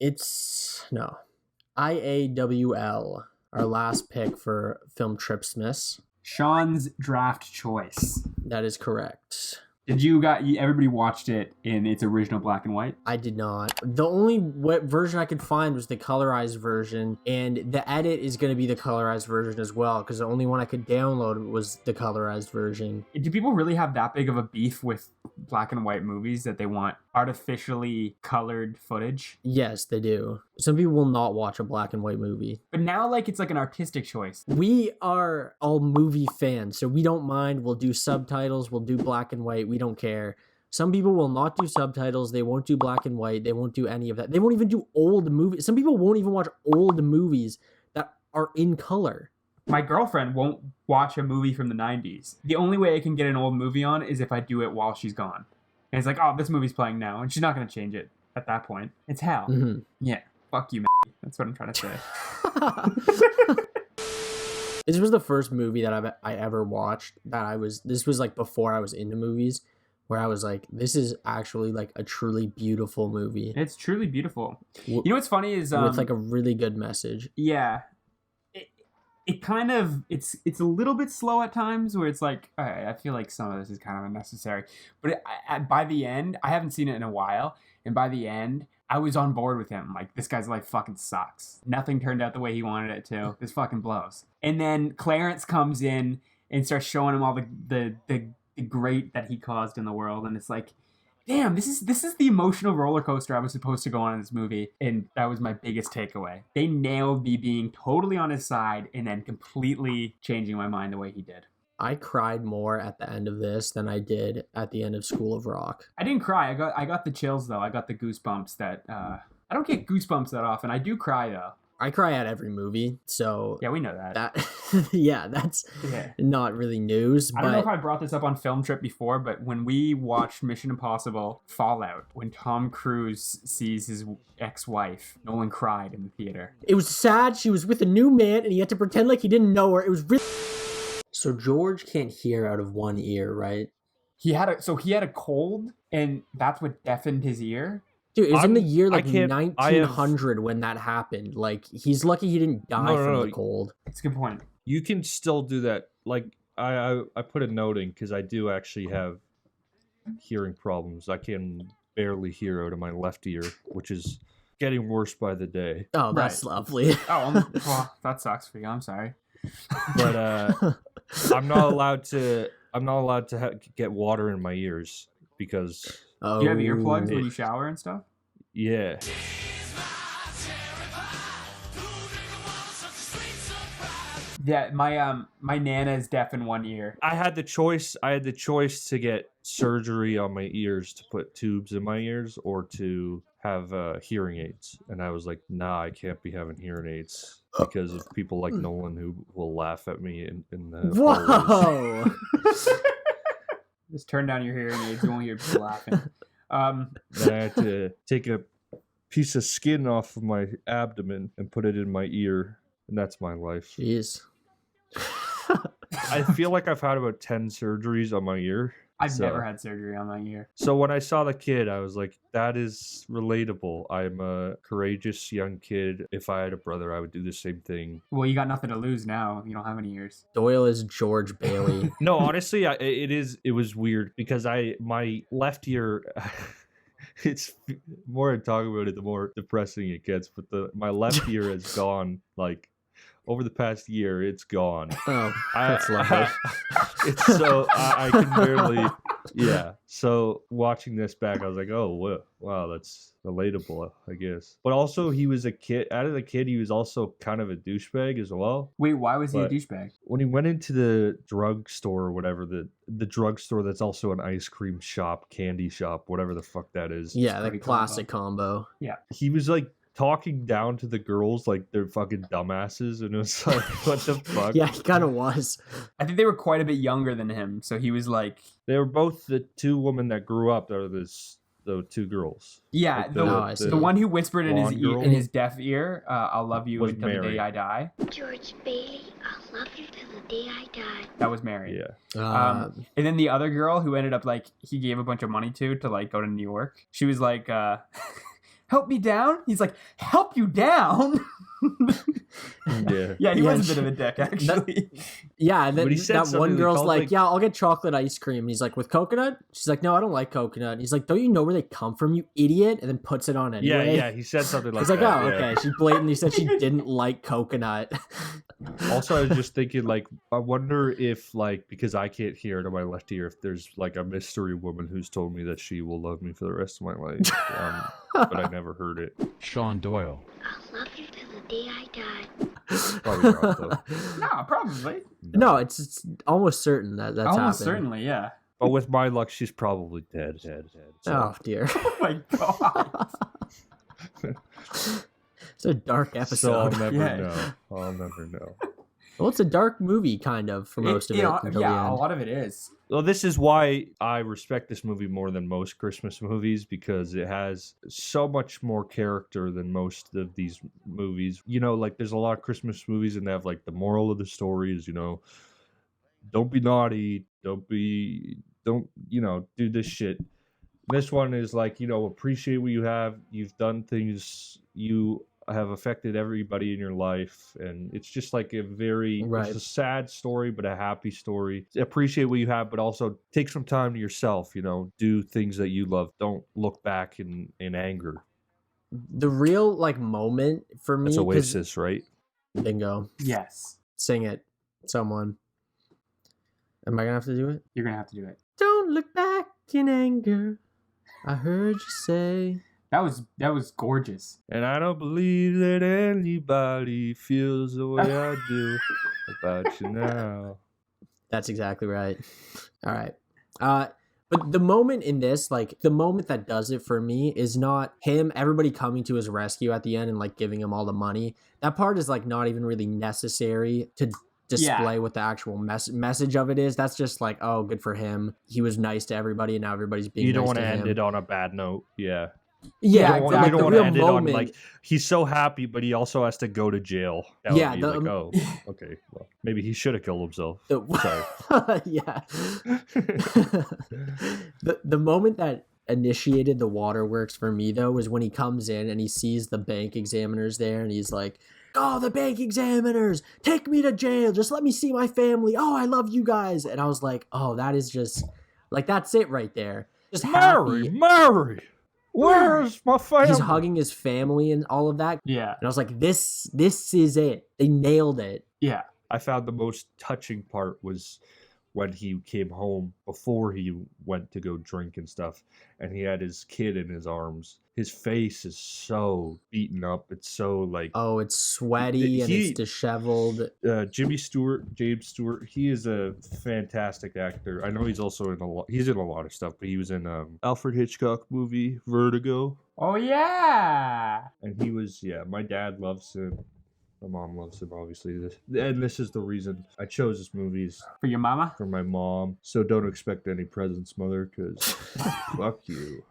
It's no IAWL. Our last pick for Film Tripsmas. Sean's draft choice. That is correct. Everybody watched it in its original black and white? I did not. The only version I could find was the colorized version, and the edit is going to be the colorized version as well, because the only one I could download was the colorized version. Do people really have that big of a beef with black and white movies that they want artificially colored footage? Yes, they do. Some people will not watch a black and white movie. But now, it's like an artistic choice. We are all movie fans, so we don't mind. We'll do subtitles. We'll do black and white. We don't care. Some people will not do subtitles. They won't do black and white. They won't do any of that. They won't even do old movies. Some people won't even watch old movies that are in color. My girlfriend won't watch a movie from the 90s. The only way I can get an old movie on is if I do it while she's gone. And it's like, oh, this movie's playing now. And she's not going to change it at that point. It's hell. Mm-hmm. Yeah. Fuck you, That's what I'm trying to say. This was the first movie that I ever watched this was like before I was into movies, where I was like, this is actually like a truly beautiful movie. It's truly beautiful. You know what's funny is with like a really good message. Yeah. It kind of it's a little bit slow at times, where it's like, all right, I feel like some of this is kind of unnecessary. But by the end, I haven't seen it in a while, and by the end, I was on board with him. Like, this guy's life fucking sucks. Nothing turned out the way he wanted it to. This fucking blows. And then Clarence comes in and starts showing him all the great that he caused in the world, and it's like, damn, this is the emotional roller coaster I was supposed to go on in this movie, and that was my biggest takeaway. They nailed me being totally on his side and then completely changing my mind the way he did. I cried more at the end of this than I did at the end of School of Rock. I didn't cry. I got the chills though. I got the goosebumps that I don't get goosebumps that often. I do cry though. I cry at every movie, so yeah, we know that. That's not really news. I don't know if I brought this up on Film Trip before, but when we watched Mission Impossible Fallout, when Tom Cruise sees his ex-wife, Nolan cried in the theater. It was sad. She was with a new man, and he had to pretend like he didn't know her. It was really... So George can't hear out of one ear, right? He had a cold, and that's what deafened his ear. Dude, it was in the year 1900 when that happened. Like, he's lucky he didn't die from the cold. That's a good point. You can still do that. Like, I put a note in because I do actually have hearing problems. I can barely hear out of my left ear, which is getting worse by the day. Oh, that's lovely. Well, that sucks for you. I'm sorry. But I'm not allowed to get water in my ears because... Do you have earplugs when you shower and stuff? Yeah. Yeah, my Nana is deaf in one ear. I had the choice to get surgery on my ears, to put tubes in my ears, or to have hearing aids. And I was like, nah, I can't be having hearing aids because of people like Nolan who will laugh at me in the Whoa! Just turn down your hearing aids. You won't hear people laughing. Then I had to take a piece of skin off of my abdomen and put it in my ear, and that's my life. Jeez. I feel like I've had about 10 surgeries on my ear. I've never had surgery on my ear. So when I saw the kid, I was like, that is relatable. I'm a courageous young kid. If I had a brother, I would do the same thing. Well, you got nothing to lose now. You don't have any ears. Doyle is George Bailey. No, honestly, it was weird because my left ear... It's more I talk about it, the more depressing it gets. But my left ear has gone, like, over the past year, it's gone. Oh, that's lovely. It's so I can barely. Yeah. So watching this back, I was like, oh wow, that's relatable, I guess. But also, he was a kid. Out of the kid, he was also kind of a douchebag as well. Wait, why was he a douchebag? When he went into the drugstore or whatever, the drugstore that's also an ice cream shop, candy shop, whatever the fuck that is. Yeah, the classic combo. Yeah. He was like talking down to the girls like they're fucking dumbasses, and it was like, what the fuck? Yeah, he kind of was. I think they were quite a bit younger than him, so he was like... They were both the two women that grew up out of the two girls. Yeah, like the one who whispered in his deaf ear, "I'll love you until the day I die." George Bailey, I'll love you till the day I die. That was Mary. Yeah. And then the other girl who ended up, like, he gave a bunch of money to like go to New York. She was like, help me down. He's like, help you down. Yeah. He was a bit of a dick, actually. And then But he said that one something girl's called, like, yeah, I'll get chocolate ice cream. And he's like, with coconut? She's like, no, I don't like coconut. And he's like, don't you know where they come from, you idiot? And then puts it on anyway. Yeah, he said something like He's like, that. oh, yeah. okay. She blatantly said she didn't like coconut. Also, I was just thinking, like, I wonder if, like, because I can't hear it on my left ear, if there's, like, a mystery woman who's told me that she will love me for the rest of my life. But I never heard it. Sean Doyle. I'll love you till the day I die. Probably not, though. No, probably. No, it's almost certain that that's Almost happened. certainly, yeah. But with my luck, she's probably dead. So. Oh, dear. Oh my god. It's a dark So I'll episode. never Yeah. know. I'll never know. Well, it's a dark movie, kind of, for most of it. Until the a end. lot of it is. Well, this is why I respect this movie more than most Christmas movies, because it has so much more character than most of these movies. You know, like, there's a lot of Christmas movies and they have, like, the moral of the story is, you know, don't be naughty, don't, you know, do this shit. This one is like, you know, appreciate what you have. You've done things, you have affected everybody in your life, and it's just like a very it's a sad story but a happy story. Appreciate what you have, but also take some time to yourself, you know, do things that you love. Don't look back in anger. The real, like, moment for me... That's Oasis, right? Bingo. Yes. Sing it, someone. Am I gonna have to do it? You're gonna have to do it. Don't look back in anger, I heard you say. That was gorgeous. And I don't believe that anybody feels the way I do about you now. That's exactly right. All right. But the moment in this, like, the moment that does it for me is not him, everybody coming to his rescue at the end and, like, giving him all the money. That part is, like, not even really necessary to display what the actual message of it is. That's just like, oh, good for him. He was nice to everybody and now everybody's being nice to him. You don't want to end it on a bad note. Yeah. Yeah, you don't want to end it on, like, he's so happy, but he also has to go to jail. That would be like, oh, okay. Well, maybe he should have killed himself. Sorry. Yeah. The moment that initiated the waterworks for me, though, was when he comes in and he sees the bank examiners there and he's like, oh, the bank examiners, take me to jail. Just let me see my family. Oh, I love you guys. And I was like, oh, that is just, like, that's it right there. Just Mary, where's my family? He's hugging his family and all of that. Yeah. And I was like, this is it. They nailed it. Yeah. I found the most touching part was when he came home before he went to go drink and stuff, and he had his kid in his arms. His face is so beaten up. It's so, like... Oh, it's sweaty and it's disheveled. James Stewart, he is a fantastic actor. I know he's also in a lot of stuff, but he was in Alfred Hitchcock movie, Vertigo. Oh, yeah! And he was, my dad loves him. My mom loves him, obviously. And this is the reason I chose this movie. For your mama? For my mom. So don't expect any presents, mother, because fuck you.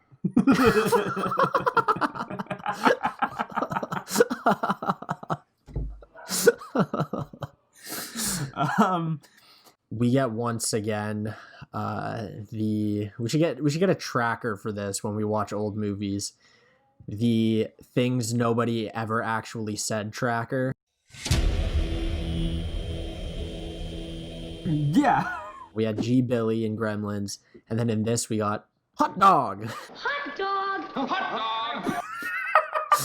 We get once again we should get a tracker for this when we watch old movies. The things nobody ever actually said tracker. Yeah. We had G Billy in Gremlins, and then in this we got hot dog. Hot dog! Oh, hot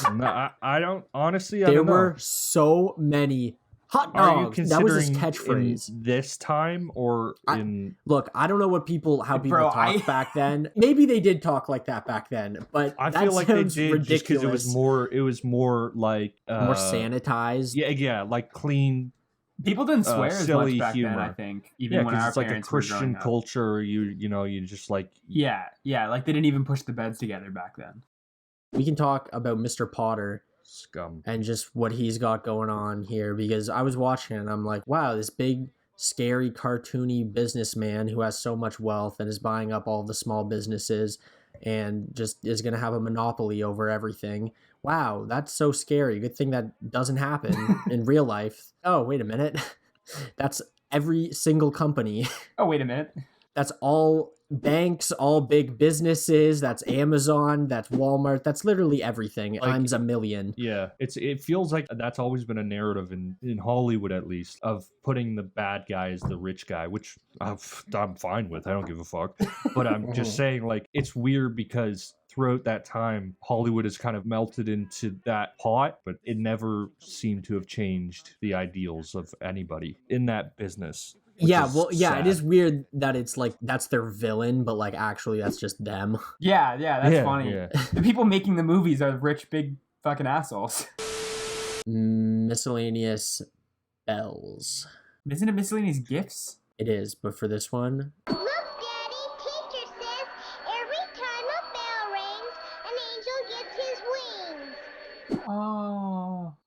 dog! No, I don't, honestly, I There don't know. were so many hot Are you dogs. That was his considering catchphase. in this time or in... Look, I don't know how people Bro, talked back then. Maybe they did talk like that back then, but I that feel like they sounds did ridiculous. just because it was more like... More sanitized. Yeah, like clean... People didn't swear as much silly back humor. then, I think. Even when our it's like a parents were growing Christian up. culture. You just like... Yeah, like they didn't even push the beds together back then. We can talk about Mr. Potter Scum. and just what he's got going on here, because I was watching it and I'm like, wow, this big, scary, cartoony businessman who has so much wealth and is buying up all the small businesses and just is going to have a monopoly over everything. Wow, that's so scary. Good thing that doesn't happen in real life. Oh, wait a minute. That's every single company. Oh, wait a minute. That's all banks, all big businesses. That's Amazon. That's Walmart. That's literally everything times a million. Yeah, it feels like that's always been a narrative in Hollywood, at least, of putting the bad guy as the rich guy, which I'm fine with. I don't give a fuck. But I'm just saying, like, it's weird because throughout that time, Hollywood has kind of melted into that pot, but it never seemed to have changed the ideals of anybody in that business. Yeah, well, yeah, sad. it is weird that it's like that's their villain, but like actually that's just them. Yeah, that's funny. Yeah. The people making the movies are the rich, big fucking assholes. Miscellaneous bells. Isn't it miscellaneous gifts? It is, but for this one, Look, Daddy, teacher says every time a bell rings, an angel gets his wings.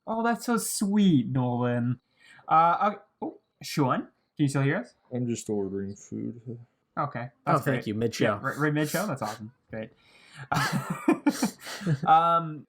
Oh, that's so sweet, Nolan. Okay. Oh, Sean, can you still hear us? I'm just ordering food. Okay. oh, That's thank great. you, mid-show. Yeah, right mid-show? That's awesome. Great.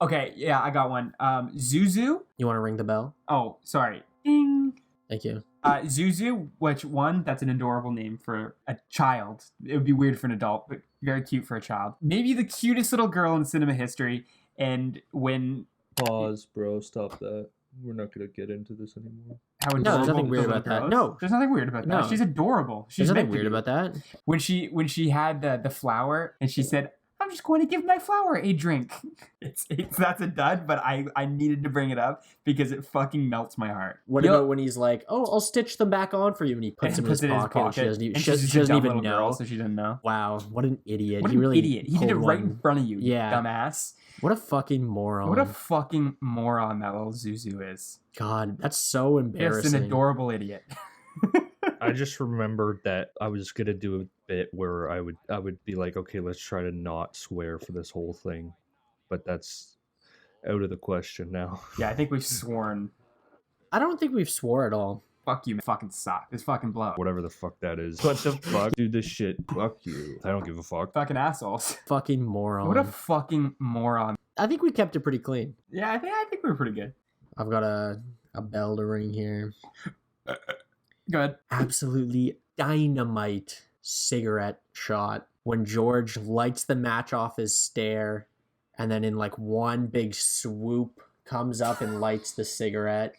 Okay, yeah, I got one. Zuzu. You want to ring the bell? Oh, sorry. Ding. Thank you. Zuzu, which one? That's an adorable name for a child. It would be weird for an adult, but very cute for a child. Maybe the cutest little girl in cinema history. And when Pause, bro. Stop that. We're not gonna get into this anymore. how No, adorable there's nothing the weird little about that. girl is. No. There's nothing weird about that. No. She's adorable. She's There's nothing meant to weird be. about that. When she had the flower and she said, "I'm just going to give my flower a drink." It's that's a dud, but I needed to bring it up because it fucking melts my heart. What Yup. about when he's like, "Oh, I'll stitch them back on for you," and he puts them in his it pocket, and she doesn't even, And she she's just a doesn't dumb even little know. girl, so she didn't know. Wow, what an idiot! What He an really idiot! He did it pulled right in one. front of you, you Yeah. dumbass. What a fucking moron! What a fucking moron that little Zuzu is. God, that's so Just embarrassing. an adorable idiot. I just remembered that I was gonna do a bit where I would be like, okay, let's try to not swear for this whole thing, but that's out of the question now. Yeah, I think we've sworn. I don't think we've swore at all. Fuck you, fucking suck. This fucking blow. Whatever the fuck that is. What the fuck? Do this shit. Fuck you. I don't give a fuck. Fucking assholes. Fucking moron. What a fucking moron. I think we kept it pretty clean. Yeah, I think we were pretty good. I've got a bell to ring here. Go ahead. Absolutely dynamite cigarette shot when George lights the match off his stare and then in like one big swoop comes up and lights the cigarette.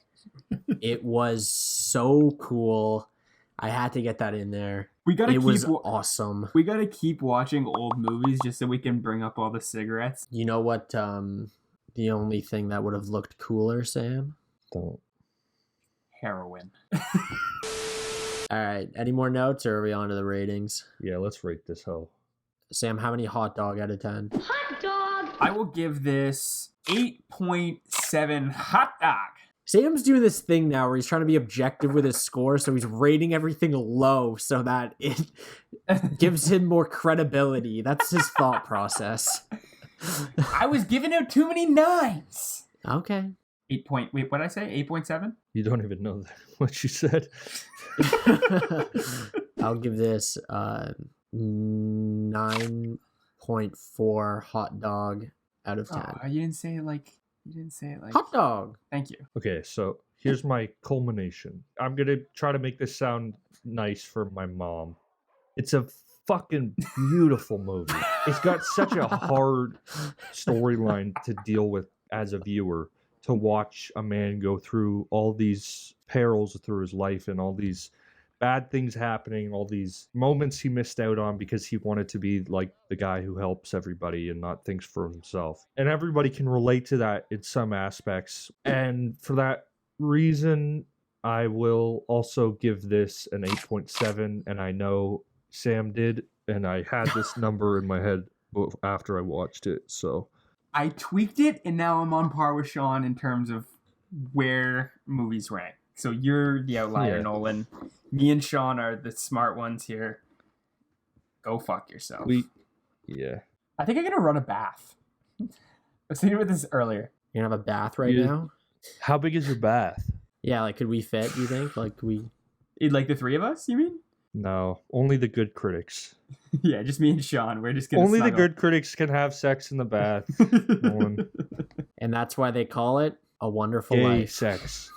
It was so cool. I had to get that in there. We gotta It keep was awesome. we gotta keep watching old movies just so we can bring up all the cigarettes. You know what? The only thing that would have looked cooler, Sam? Don't. Heroin. All right. Any more notes or are we on to the ratings? Yeah, let's rate this hoe. Sam, how many hot dog out of 10? Hot dog! I will give this 8.7 hot dog. Sam's doing this thing now where he's trying to be objective with his score, so he's rating everything low so that it gives him more credibility. That's his thought process. I was giving out too many nines. Okay. Wait, what did I say? 8.7? You don't even know what you said. I'll give this 9.4 hot dog out of 10. Oh, you didn't say it like Hot dog. Thank you. Okay, so here's my culmination. I'm gonna try to make this sound nice for my mom. It's a fucking beautiful movie. It's got such a hard storyline to deal with as a viewer, to watch a man go through all these perils through his life and all these bad things happening, all these moments he missed out on because he wanted to be like the guy who helps everybody and not thinks for himself. And everybody can relate to that in some aspects. And for that reason, I will also give this an 8.7. And I know Sam did, and I had this number in my head after I watched it. So I tweaked it, and now I'm on par with Sean in terms of where movies rank. So you're the outlier, Yeah. Nolan. Me and Sean are the smart ones here. Go fuck yourself. yeah. I think I'm gonna run a bath. I was thinking about this earlier. You're gonna have a bath right Yeah. now? How big is your bath? Yeah, like could we fit, do you think? Like we Like the three of us, you mean? No, only the good critics. Yeah, just me and Sean. We're just gonna Only the snuggle. good critics can have sex in the bath. Nolan. and that's why they call it A Wonderful Gay Life. sex.